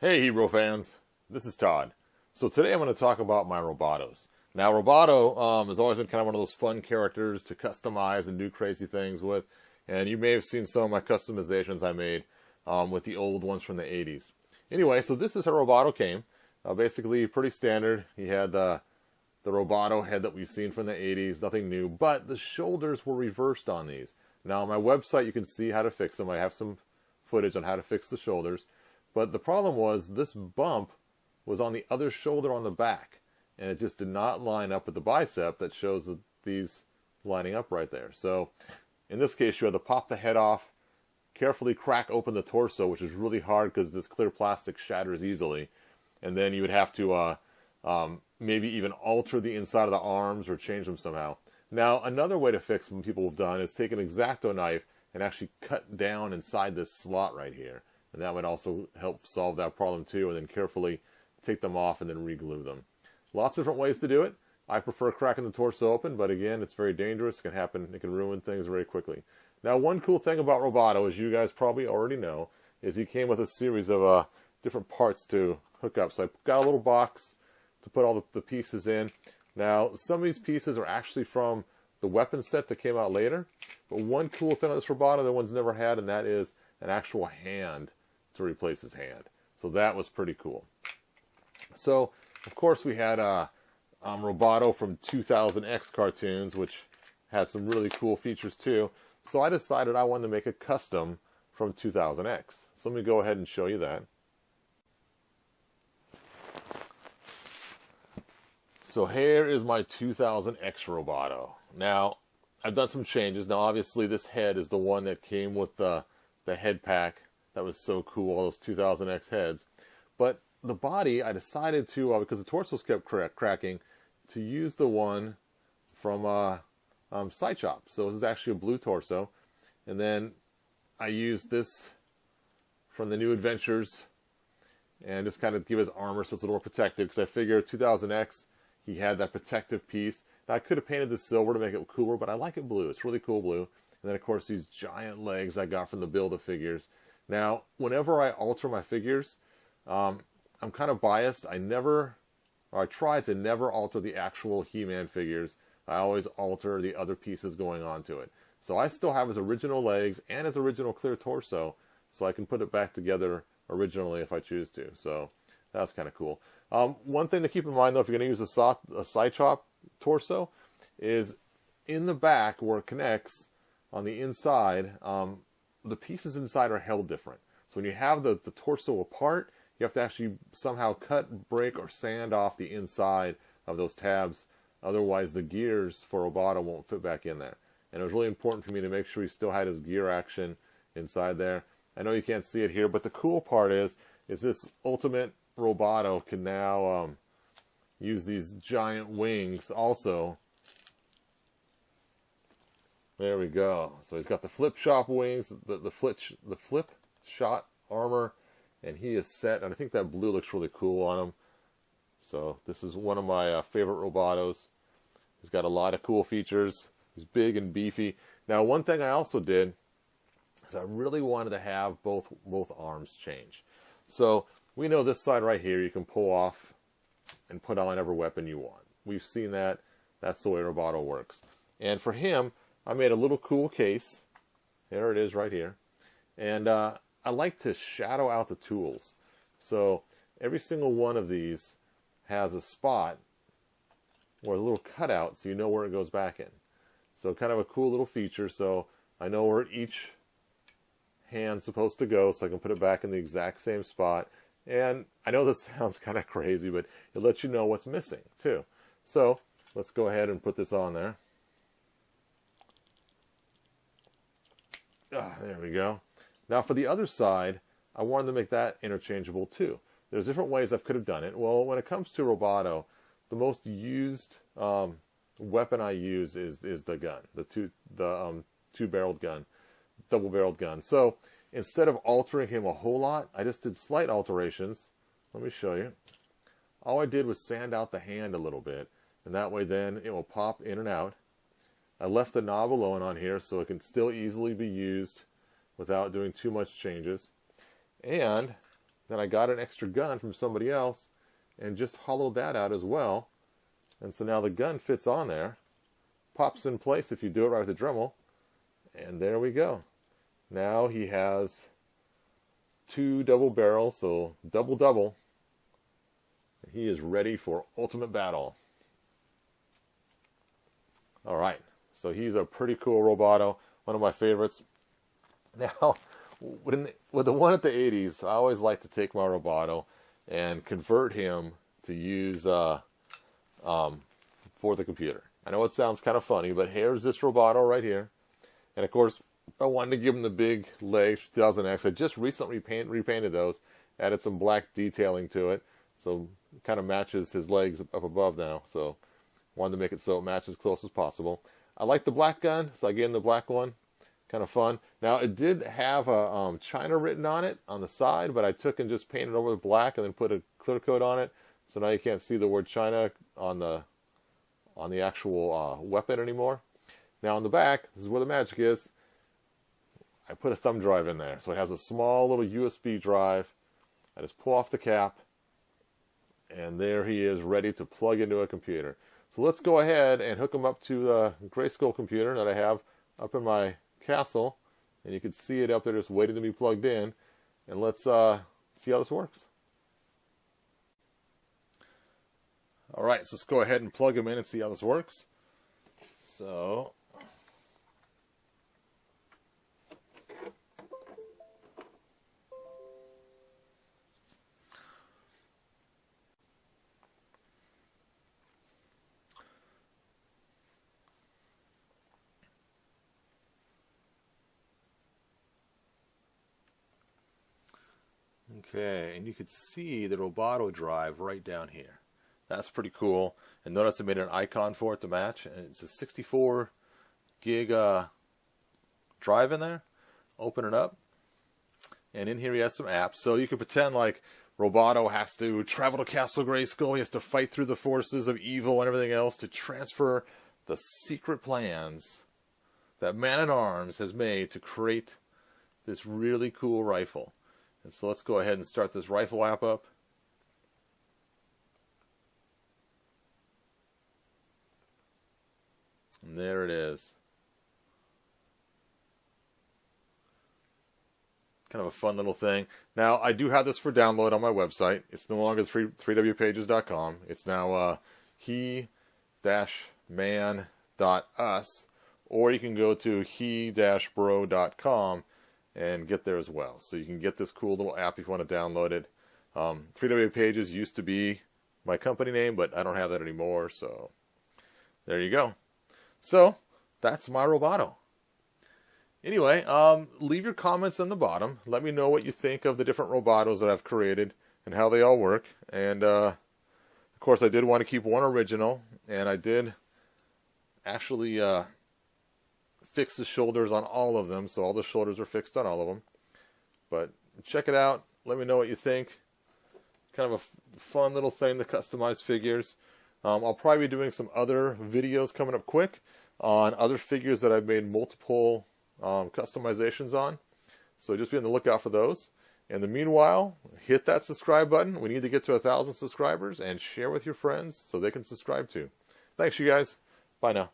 Hey Hero fans, this is Todd. So today I'm going to talk about my Robotos. Now Roboto has always been kind of one of those fun characters to customize and do crazy things with, and you may have seen some of my customizations I made with the old ones from the 80s. Anyway, so this is how Roboto came. Basically pretty standard. He had the Roboto head that we've seen from the 80s, nothing new, but the shoulders were reversed on these. Now on my website you can see how to fix them. I have some footage on how to fix the shoulders. But the problem was this bump was on the other shoulder on the back, and it just did not line up with the bicep that shows these lining up right there. So in this case, you had to pop the head off, carefully crack open the torso, which is really hard because this clear plastic shatters easily. And then you would have to maybe even alter the inside of the arms or change them somehow. Now, another way to fix them people have done is take an X-Acto knife and actually cut down inside this slot right here. And that would also help solve that problem too, and then carefully take them off and then re-glue them. Lots of different ways to do it. I prefer cracking the torso open, but again, it's very dangerous. It can happen. It can ruin things very quickly. Now, one cool thing about Roboto, as you guys probably already know, is he came with a series of different parts to hook up. So I got a little box to put all the pieces in. Now, some of these pieces are actually from the weapon set that came out later. But one cool thing on this Roboto that one's never had, and that is an actual hand to replace his hand. So that was pretty cool. So, of course, we had Roboto from 2000X cartoons, which had some really cool features too. So I decided I wanted to make a custom from 2000X. So let me go ahead and show you that. So here is my 2000X Roboto. Now, I've done some changes. Now, obviously, this head is the one that came with the head pack. That was so cool, all those 2000X heads. But the body, I decided to, because the torsos kept cracking, to use the one from Sideshop. So this is actually a blue torso. And then I used this from the New Adventures and just kind of give his armor so it's a little more protected, because I figured 2000X, he had that protective piece. Now, I could have painted this silver to make it cooler, but I like it blue. It's really cool blue. And then, of course, these giant legs I got from the Build-A-Figures. Now, whenever I alter my figures, I'm kind of biased. I try to never alter the actual He-Man figures. I always alter the other pieces going onto it. So I still have his original legs and his original clear torso, so I can put it back together originally if I choose to. So that's kind of cool. One thing to keep in mind, though, if you're going to use a Sideshop torso, is in the back where it connects on the inside, the pieces inside are held different. So when you have the torso apart, you have to actually somehow cut, break, or sand off the inside of those tabs. Otherwise, the gears for Roboto won't fit back in there. And it was really important for me to make sure he still had his gear action inside there. I know you can't see it here, but the cool part is this Ultimate Roboto can now use these giant wings also. There we go. So he's got the flip shot wings, the flip shot armor, and he is set. And I think that blue looks really cool on him. So this is one of my favorite Robotos. He's got a lot of cool features. He's big and beefy. Now, one thing I also did is I really wanted to have both arms change. So we know this side right here you can pull off and put on whatever weapon you want. We've seen that. That's the way Roboto works. And for him, I made a little cool case. There it is right here. And I like to shadow out the tools. So every single one of these has a spot or a little cutout so you know where it goes back in. So kind of a cool little feature. So I know where each hand's supposed to go, so I can put it back in the exact same spot. And I know this sounds kind of crazy, but it lets you know what's missing too. So let's go ahead and put this on there. There we go. Now for the other side, I wanted to make that interchangeable too. There's different ways I could have done it. Well, when it comes to Roboto, the most used weapon I use is the gun, the two-barreled gun, double-barreled gun. So instead of altering him a whole lot, I just did slight alterations. Let me show you. All I did was sand out the hand a little bit, and that way then it will pop in and out. I left the knob alone on here so it can still easily be used without doing too much changes. And Then I got an extra gun from somebody else and just hollowed that out as well. And so now the gun fits on there, pops in place if you do it right with the Dremel, and there we go. Now he has 2 double barrels, so double. He is ready for ultimate battle. Alright, so he's a pretty cool Roboto, one of my favorites. Now, with the one at the 80s, I always like to take my Roboto and convert him to use for the computer. I know it sounds kind of funny, but here's this Roboto right here. And of course, I wanted to give him the big legs 2000X. I just recently repainted those, added some black detailing to it, so it kind of matches his legs up above now. So wanted to make it so it matches as close as possible. I like the black gun, so I gave him the black one. Kind of fun. Now, it did have a China written on it on the side, but I took and just painted over with black and then put a clear coat on it. So now you can't see the word China on the actual weapon anymore. Now on the back, this is where the magic is. I put a thumb drive in there. So it has a small little USB drive. I just pull off the cap, and there he is ready to plug into a computer. So let's go ahead and hook him up to the Grayskull computer that I have up in my castle, and you can see it up there just waiting to be plugged in. And let's see how this works. Alright, so let's go ahead and plug him in and see how this works. So okay, and you can see the Roboto drive right down here. That's pretty cool. And notice I made an icon for it to match. And it's a 64 gig drive in there. Open it up. And in here he has some apps. So you can pretend like Roboto has to travel to Castle Grayskull. He has to fight through the forces of evil and everything else to transfer the secret plans that Man-at-Arms has made to create this really cool rifle. And so let's go ahead and start this rifle app up. And there it is. Kind of a fun little thing. Now, I do have this for download on my website. It's no longer 3wpages.com. It's now he-man.us, or you can go to he-bro.com and get there as well. So you can get this cool little app if you want to download it. 3W Pages used to be my company name, but I don't have that anymore, so there you go. So, that's my Roboto. Anyway, leave your comments on the bottom. Let me know what you think of the different Robotos that I've created and how they all work. And, of course, I did want to keep one original, and I did actually fix the shoulders on all of them, so all the shoulders are fixed on all of them. But check it out. Let me know what you think. Kind of a fun little thing to customize figures. I'll probably be doing some other videos coming up quick on other figures that I've made multiple customizations on. So just be on the lookout for those. In the meanwhile, hit that subscribe button. We need to get to 1,000 subscribers, and share with your friends so they can subscribe too. Thanks, you guys. Bye now.